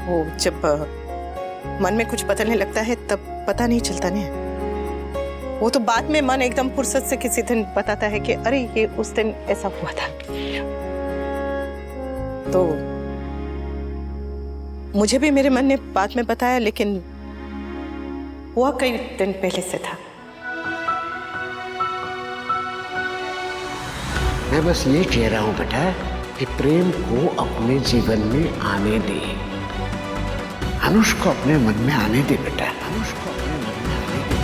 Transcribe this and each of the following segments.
वो जब मन में कुछ बदलने लगता है तब पता नहीं चलता नहीं। वो तो बाद में मन एकदम फुर्सत से किसी दिन बताता है कि अरे ये उस दिन ऐसा हुआ था। तो मुझे भी मेरे मन ने बाद में बताया, लेकिन हुआ कई दिन पहले से था। मैं बस ये कह रहा हूं बेटा कि प्रेम को अपने जीवन में आने दे। अनुष को अपने मन में आने दे बेटा, अनुष को अपने मन में आने दे।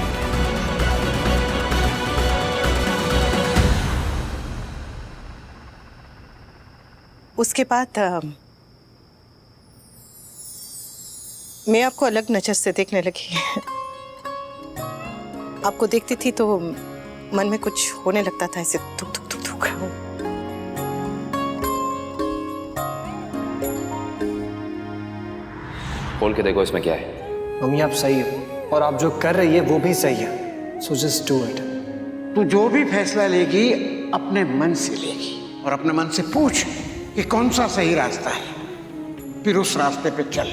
उसके बाद मैं आपको अलग नजर से देखने लगी। आपको देखती थी तो मन में कुछ होने लगता था, ऐसे धुक धुक धुक धुक। खोल के देखो इसमें क्या है। मम्मी आप सही हो और आप जो कर रही है वो भी सही है। So just do it. तू जो भी फैसला लेगी अपने मन से लेगी और अपने मन से पूछ कि कौन सा सही रास्ता है, फिर उस रास्ते पे चल।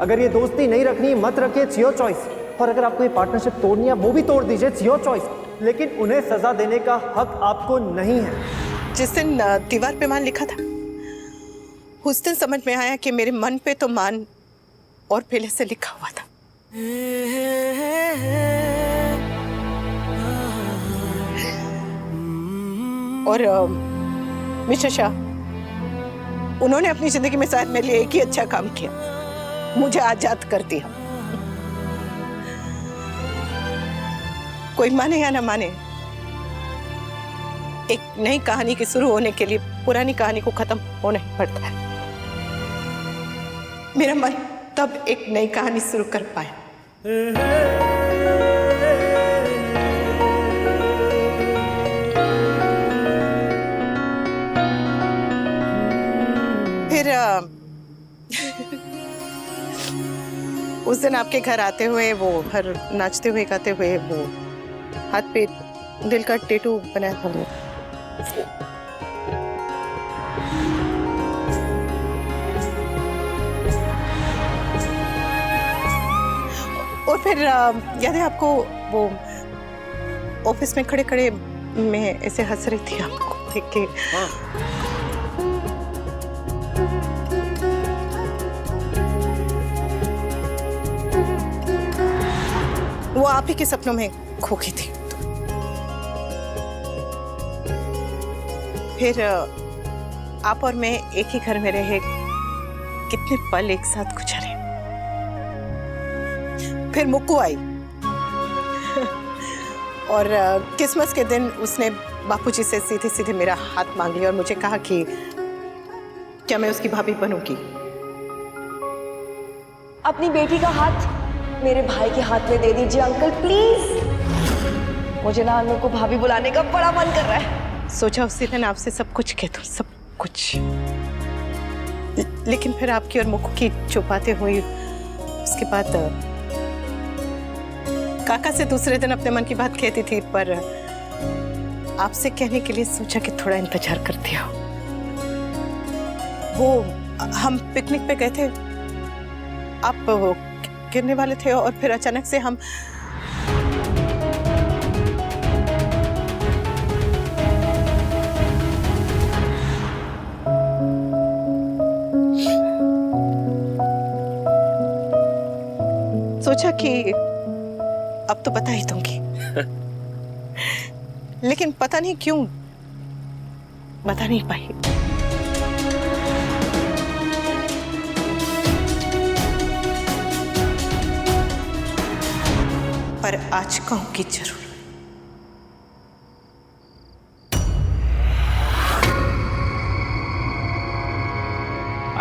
अगर ये दोस्ती नहीं रखनी मत रखिए, इट्स योर चॉइस। और अगर आपको ये पार्टनरशिप तोड़नी है वो भी तोड़ दीजिए, इट्स योर चॉइस। लेकिन उन्हें सजा देने का हक आपको नहीं है। जिस दिन दीवार पे मान लिखा था उस दिन समझ में आया कि मेरे मन पे तो मान और पहले से लिखा हुआ था। और मिस्टर शाह, उन्होंने अपनी जिंदगी में शायद मेरे लिए एक ही अच्छा काम किया, मुझे आजाद कर दिया। कोई माने या ना माने, एक नई कहानी के शुरू होने के लिए पुरानी कहानी को खत्म होना ही पड़ता है। मेरा मन तब एक नई कहानी शुरू कर पाया। फिर उस दिन आपके घर आते हुए वो हर नाचते हुए गाते हुए वो हाथ पे दिल का टैटू बनाया था वो। और फिर याद है आपको वो ऑफिस में खड़े खड़े मैं ऐसे हंस रही थी आपको देख के। वो आप ही के सपनों में खो गई थी। फिर आप और मैं एक ही घर में रहे, कितने पल एक साथ गुजरे। फिर मुक्कू आई और क्रिसमस के दिन उसने बापूजी से सीधे सीधे मेरा हाथ मांग लिया और मुझे कहा कि क्या मैं उसकी भाभी बनूंगी। अपनी बेटी का हाथ मेरे भाई के हाथ में दे दीजिए अंकल प्लीज। मुझे ना अनु को भाभी बुलाने का बड़ा मन कर रहा है। सोचा उसी दिन आपसे सब कुछ कह दूं, सब कुछ। लेकिन फिर आपकी और मुक्कू की चुपाते हुई उसके बाद काका से दूसरे दिन अपने मन की बात कहती थी, पर आपसे कहने के लिए सोचा कि थोड़ा इंतजार करती हो। वो हम पिकनिक पे गए थे, आप गिरने वाले थे और फिर अचानक से हम सोचा कि अब तो बता ही दूंगी। लेकिन पता नहीं क्यों बता नहीं पाई। पर आज कहूंगी जरूर।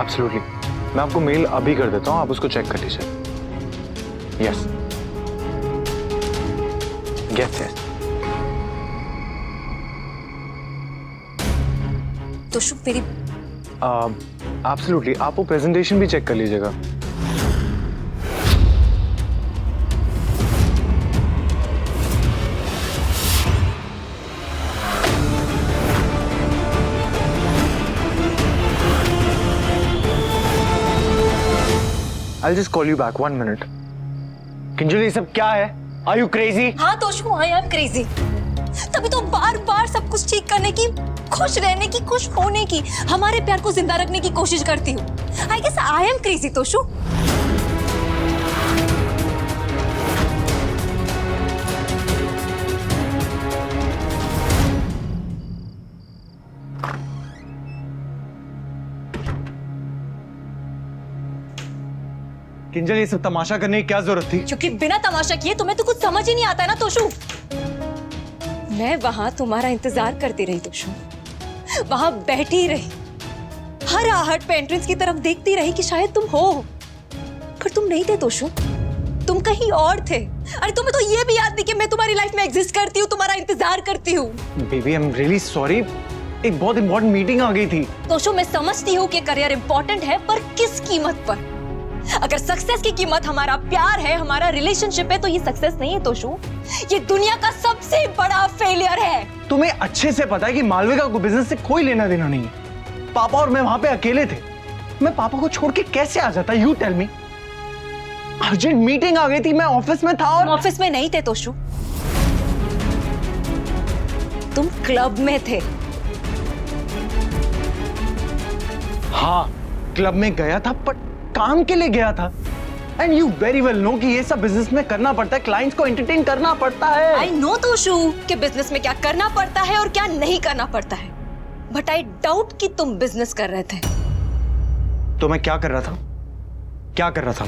एब्सोल्युटली, मैं आपको मेल अभी कर देता हूँ, आप उसको चेक कर लीजिए। Yes yes yes. तो शुभ मेरी एब्सोल्युटली, आप वो प्रेजेंटेशन भी चेक कर लीजिएगा। I'll just call you back. 1 minute. Kinjal ये सब क्या है? Are you crazy? हाँ तोशु, आई एम क्रेजी। तभी तो बार बार सब कुछ ठीक करने की, खुश रहने की, खुश होने की, हमारे प्यार को जिंदा रखने की कोशिश करती हूँ। I guess I am crazy Toshu. Kinjal ये सब तमाशा करने की क्या जरूरत थी? क्योंकि बिना तमाशा किए तुम्हें तो कुछ समझ ही नहीं आता है ना तोशु। मैं वहां तुम्हारा इंतजार करती रही तोशु, वहां बैठी रही, हर आहट पे एंट्रेंस की तरफ देखती रही कि शायद तुम हो, पर तुम नहीं थे तोशु, तुम कहीं और थे। अरे तुम्हें तो ये भी याद नहीं कि मैं तुम्हारी लाइफ में एग्जिस्ट करती हूँ, तुम्हारा इंतजार करती हूँ। Baby I am really sorry, एक बहुत इंपॉर्टेंट मीटिंग आ गई थी। तोशु मैं समझती हूँ कि करियर इंपॉर्टेंट है, पर किस कीमत पर? अगर सक्सेस की कीमत हमारा प्यार है, हमारा रिलेशनशिप है, तो ये सक्सेस नहीं है तोशु, ये दुनिया का सबसे बड़ा फेलियर है। तुम्हें अच्छे से पता है कि मालविका को बिजनेस से कोई लेना देना नहीं है। पापा और मैं वहां पे अकेले थे, मैं पापा को छोड़ के कैसे आ जाता? You tell me. Urgent meeting आ गई थी, मैं ऑफिस में था और ऑफिस में नहीं थे तोशु, तुम क्लब में थे। हाँ क्लब में गया था, पर काम के लिए गया था। And you very well know कि ये सब बिजनेस में करना पड़ता है, क्लाइंट्स को एंटरटेन करना पड़ता है। आई नो तोशु कि बिजनेस में क्या करना पड़ता है और क्या नहीं करना पड़ता है, बट आई डाउट कि तुम बिजनेस कर रहे थे। तो मैं क्या कर रहा था? क्या कर रहा था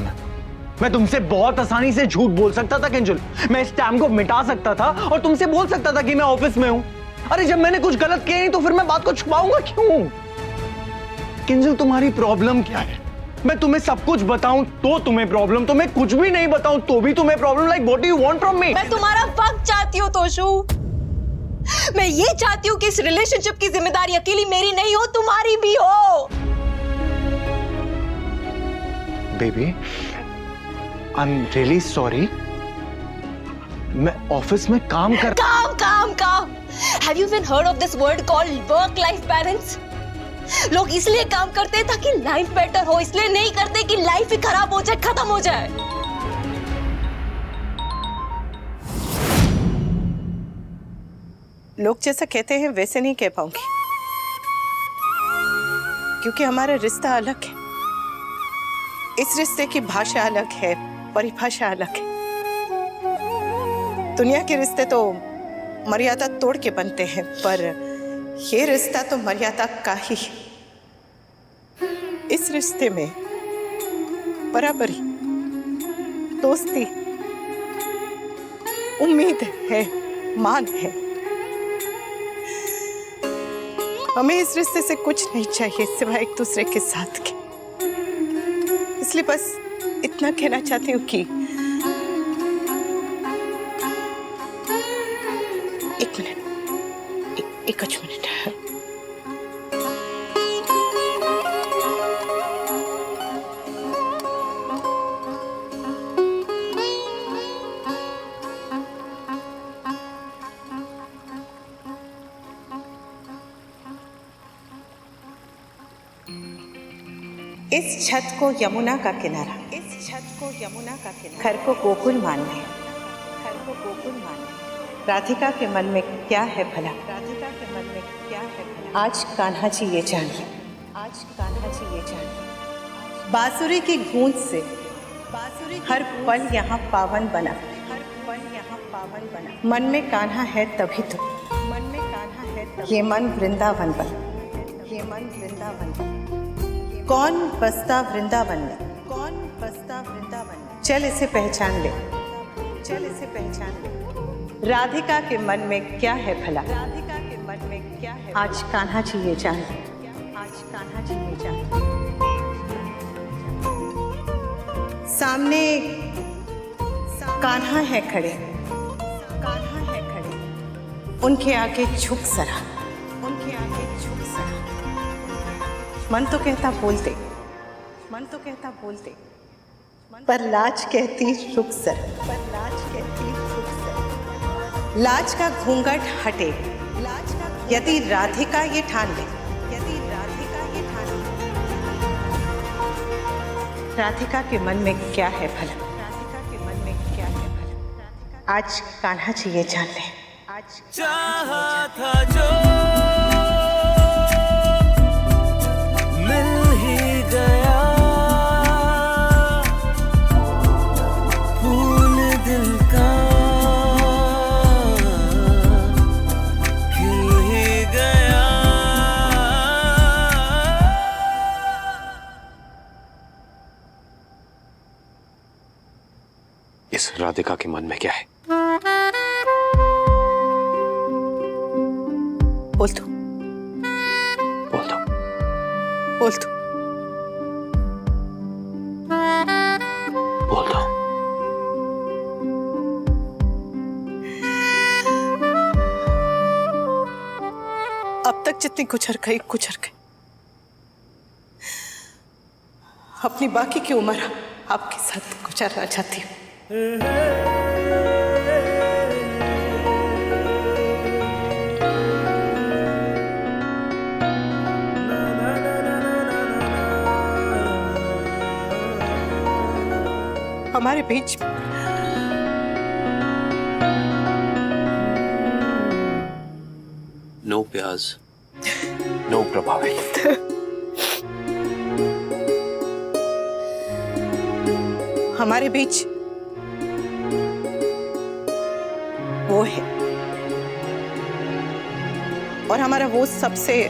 मैं तुमसे बहुत आसानी से झूठ बोल सकता था किंजल। मैं इस टाइम को मिटा सकता था और तुमसे बोल सकता था कि मैं ऑफिस में हूं। अरे जब मैंने कुछ गलत किया नहीं तो फिर मैं बात को छुपाऊंगा क्यों? किंजल तुम्हारी प्रॉब्लम क्या है? मैं तुम्हें सब कुछ बताऊं तो तुम्हें प्रॉब्लम, तो मैं कुछ भी नहीं बताऊं तो भी तुम्हें problem. Like what do you want from me? मैं तुम्हारा वक्त चाहती हूँ तोशु, मैं ये चाहती हूँ कि इस रिलेशनशिप की जिम्मेदारी अकेली मेरी नहीं हो, तुम्हारी भी हो। Baby I am really sorry, मैं ऑफिस में काम कर। काम। Have you even heard of this word called work-life balance? लोग इसलिए काम करते हैं ताकि लाइफ बेटर हो, इसलिए नहीं करते कि लाइफ ही खराब हो जाए, खत्म हो जाए। लोग जैसा कहते हैं वैसे नहीं कह पाऊंगी, क्योंकि हमारा रिश्ता अलग है। इस रिश्ते की भाषा अलग है, परिभाषा अलग है। दुनिया के रिश्ते तो मर्यादा तोड़ के बनते हैं, पर ये रिश्ता तो मर्यादा का ही है। इस रिश्ते में बराबरी, दोस्ती, उम्मीद है, मान है। हमें इस रिश्ते से कुछ नहीं चाहिए सिवाय एक दूसरे के साथ के। इसलिए बस इतना कहना चाहती हूँ कि एक मिनट। इस छत को यमुना का किनारा, इस छत को यमुना का किनारा, घर को गोकुल मान ले, घर को गोकुल मान ले। राधिका के मन में क्या है भला, राधिका के मन में क्या है भला। आज कान्हा जी ये जान ले, आज कान्हा जी ये जान ले। बांसुरी की गूंज से बांसुरी हर पल यहाँ पावन बना, हर पल यहाँ पावन बना। मन में कान्हा है तभी तो, मन में कान्हा है तभी। ये मन वृंदावन बन, ये मन वृंदावन बन। कौन बसता वृंदावन में, कौन बसता वृंदावन में। चल इसे पहचान ले, चल इसे पहचान ले। राधिका के मन में क्या है भला, राधिका के मन में क्या है। आज कान्हा जी ये जान, आज कान्हा जी ये जान। सामने कान्हा है खड़े, कान्हा है खड़े। उनके आगे झुक सरा, उनके आगे झुक सरा। मन तो कहता बोलते, मन तो कहता बोलते, पर लाज कहती रुक सर, पर लाज कहती रुक सर। लाज का घूंघट हटे, लाज का यदि राधिका ये ठान ले, यदि राधिका ये ठान ले। राधिका के मन में क्या है भला? राधिका के मन में क्या है भला? आज कान्हा जी ये जान ले। आज चाहा था जो मिल ही गया, फूल दिल का खिल ही गया। इस राधिका के मन में क्या है? बोल दो, बोल दो। बोल दो। बोल दो। अब तक जितनी गुजर गई गुजर गई। अपनी बाकी की उम्र आपके साथ गुजारना चाहती हूँ। हमारे बीच नो प्याज, नो प्रभावित। हमारे बीच वो है, और हमारा वो सबसे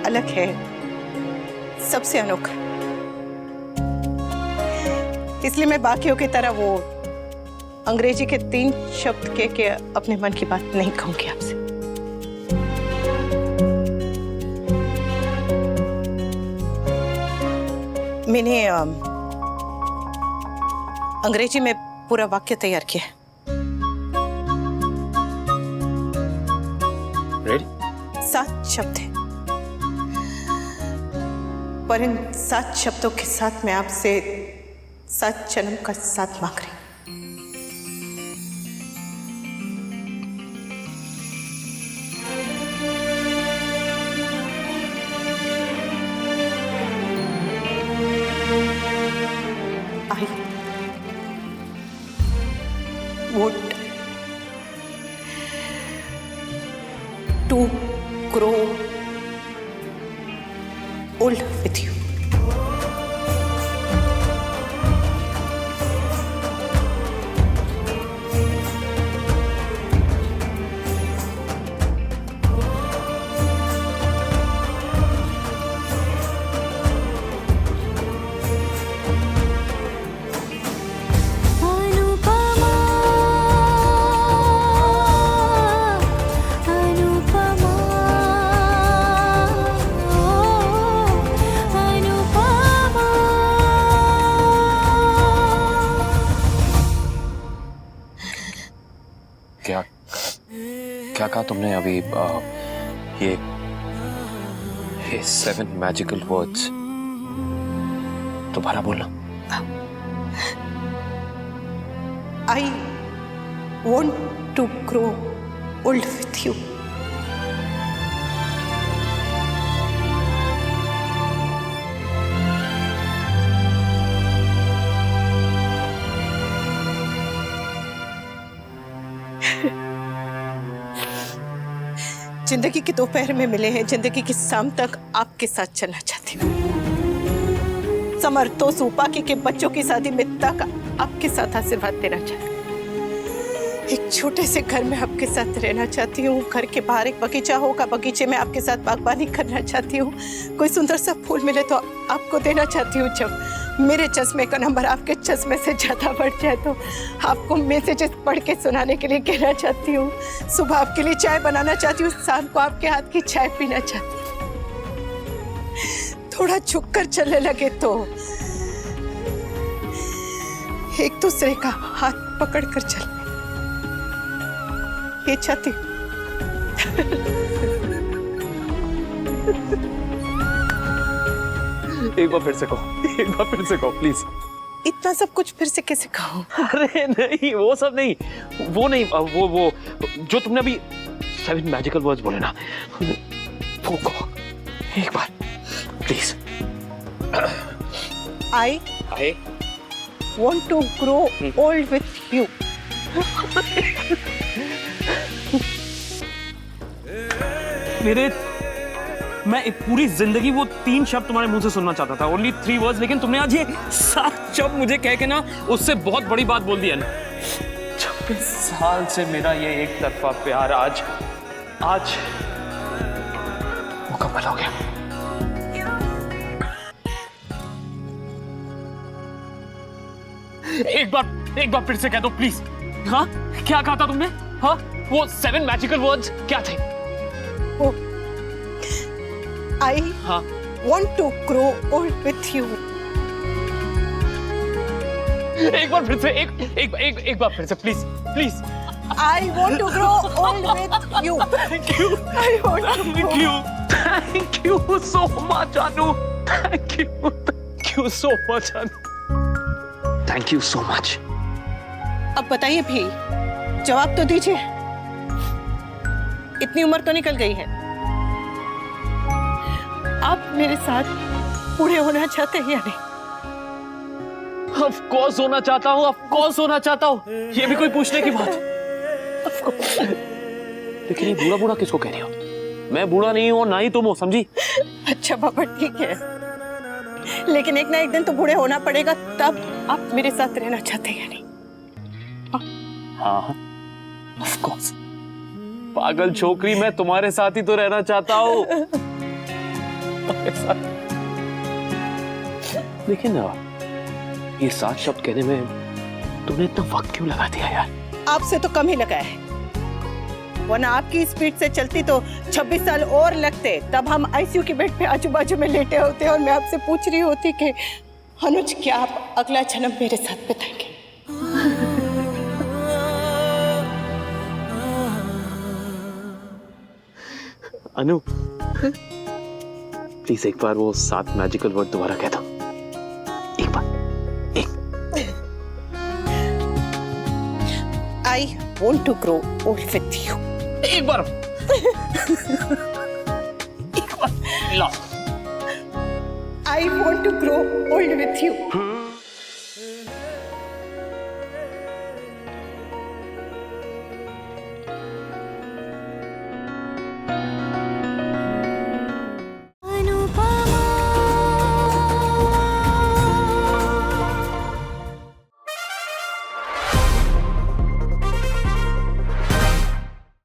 अलग है, सबसे अनोखा। इसलिए मैं बाकियों की तरह वो अंग्रेजी के 3 शब्द के अपने मन की बात नहीं कहूंगी आपसे। मैंने अंग्रेजी में पूरा वाक्य तैयार किया है। रेडी? 7 शब्द हैं, पर इन 7 शब्दों के साथ मैं आपसे 7 जन्म का साथ मांग रही हूं। I want to grow old with you. क्या कहा तुमने अभी? ये 7 मैजिकल वर्ड्स दोबारा बोलना। I want to grow old with you. जिंदगी के दोपहर में मिले हैं, जिंदगी की शाम तक आपके साथ चलना चाहती हूँ। समर्थों सुपाकी के बच्चों की शादी में तक आपके साथ आशीर्वाद देना चाहती हूँ। एक छोटे से घर में आपके साथ रहना चाहती हूँ। घर के बाहर एक बगीचा होगा, बगीचे में आपके साथ बागबानी करना चाहती हूँ। कोई सुंदर सा फूल मिले तो आपको देना चाहती हूँ। जब मेरे चश्मे का नंबर आपके चश्मे से ज्यादा बढ़ जाए तो आपको मैसेजेस पढ़ के सुनाने के लिए कहना चाहती हूँ। सुबह आपके लिए चाय बनाना चाहती हूँ, शाम को आपके हाथ की चाय पीना चाहती हूँ। थोड़ा झुककर चलने लगे तो एक दूसरे का हाथ पकड़कर चलने, ये चाहती हूँ। एक बार फिर से कहो, एक बार फिर से कहो प्लीज। इतना सब कुछ फिर से कैसे कहूँ? अरे नहीं, वो सब नहीं, वो नहीं, वो जो तुमने अभी 7 मैजिकल वर्ड्स बोले ना, वो कहो एक बार please. I want to grow old with you. मेरे मैं पूरी जिंदगी वो 3 शब्द तुम्हारे मुंह से सुनना चाहता था, ओनली 3 वर्ड्स, लेकिन तुमने आज ये 7 शब्द मुझे कह के ना उससे बहुत बड़ी बात बोल दिया ना। 26 साल से मेरा ये एक तरफा प्यार आज मुकम्मल हो गया। एक बार फिर से कह दो प्लीज। हाँ, क्या कहा था तुमने? हाँ, वो 7 मैजिकल वर्ड्स क्या थे? I want to grow old with you. एक बार फिर से please. I want to grow old with you. Thank you. I want to Thank you so much, Anu. Thank you so much, Anu. Thank you so much. अब बताइए भी, जवाब तो दीजिए। इतनी उम्र तो निकल गई है, आप मेरे साथ बूढ़े होना चाहते हैं या नहीं? Of course होना चाहता हूँ। ये भी कोई पूछने की बात? लेकिन ये बूढ़ा किसको कह रही हो? मैं बूढ़ा नहीं हूँ, ना ही तुम हो, समझी? अच्छा बाबा ठीक है, लेकिन एक ना एक दिन तो बूढ़े होना पड़ेगा, तब आप मेरे साथ रहना चाहते हैं या नहीं? हाँ, of course. पागल छोकरी, मैं तुम्हारे साथ ही तो रहना चाहता हूँ। लेकिन ये 7 शब्द कहने में तुमने इतना वक्त क्यों लगा दिया यार? आपसे तो कम ही लगाया है, वरना आपकी स्पीड से चलती तो 26 साल और लगते, तब हम आईसीयू के बेड पे आजू बाजू में लेटे होते और मैं आपसे पूछ रही होती कि अनुज क्या आप अगला जन्म मेरे साथ बिताएंगे? अनु, प्लीज एक बार वो 7 मैजिकल वर्ड दोबारा कह दो। एक बार। I want to grow old with you. एक बार। Last. I want to grow old with you.